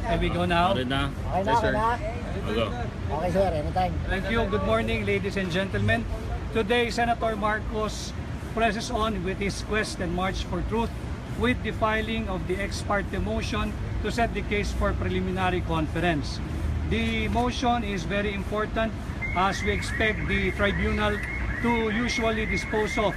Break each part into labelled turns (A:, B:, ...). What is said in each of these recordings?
A: Can we go now?
B: Okay na.
C: Okay na,
B: Yes, sir.
C: okay na.
B: Go.
C: Okay sir, anytime.
A: Thank you. Good morning, ladies and gentlemen. Today, Senator Marcos presses on with his quest and march for truth with the filing of the ex parte motion to set the case for preliminary conference. The motion is very important as we expect the tribunal to usually dispose of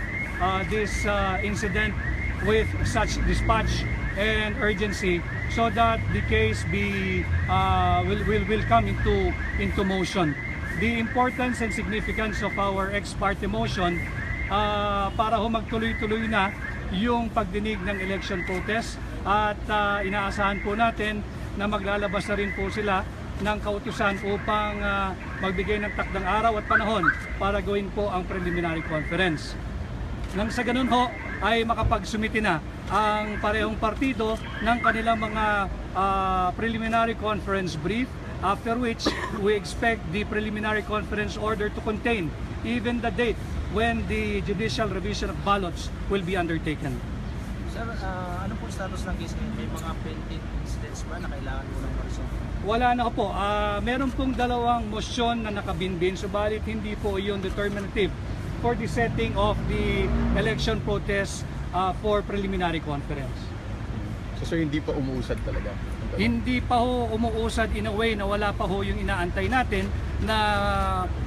A: this incident with such dispatch and urgency so that the case will come into motion. The importance and significance of our ex parte motion para magtuloy-tuloy na yung pagdinig ng election protest at inaasahan po natin na maglalabas na rin po sila ng kautusan upang magbigay ng takdang araw at panahon para gawin po ang preliminary conference. Nang sa ganun ho ay makapagsumiti na ang parehong partido ng kanilang mga preliminary conference brief, after which we expect the preliminary conference order to contain even the date when the judicial revision of ballots will be undertaken.
D: Sir, ano po status ng case ngayon? May mga pending incidents ba na kailangan po ng resolve?
A: Wala na po. Meron pong dalawang motion na nakabinbin, subalit hindi po yun determinative for the setting of the election protest for preliminary conference.
B: So sir, hindi pa umuusad talaga?
A: Hindi pa ho umuusad in a way na wala pa ho yung inaantay natin na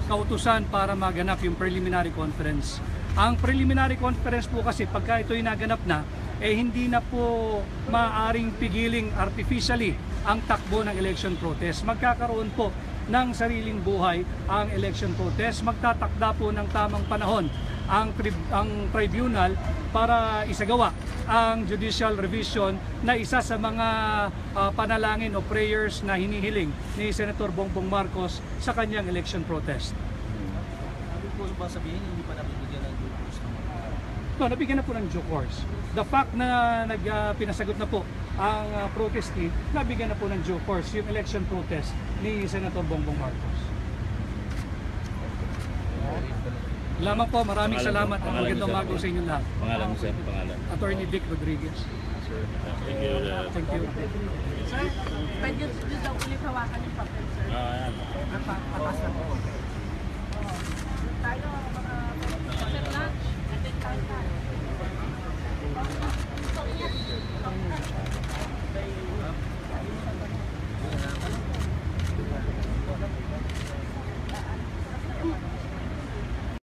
A: kautusan para maganap yung preliminary conference. Ang preliminary conference po kasi pagka ito'y naganap na, hindi na po maaaring pigiling artificially ang takbo ng election protest. Magkakaroon po ng sariling buhay ang election protest. Magtatakda po ng tamang panahon ang tribunal para isagawa ang judicial revision na isa sa mga panalangin o prayers na hinihiling ni Senator Bongbong Marcos sa kanyang election protest.
D: Ano po ba sabihin, hindi pa nabibigyan ng due course?
A: No, nabigyan na po ng due course. The fact na pinasagot na po ang protestee, nabigyan na po ng due course yung election protest ni Senator Bongbong Marcos. Lamang po, maraming salamat at magandang umaga sa inyong lahat.
B: Pangalan mo sir, pangalan.
A: Attorney Vic Rodriguez.
B: Sir, thank you.
A: Thank you.
E: Sir, pwede nyo daw ulit hawakan yung papel, sir.
B: Ayan.
E: Papas na po. Tayo,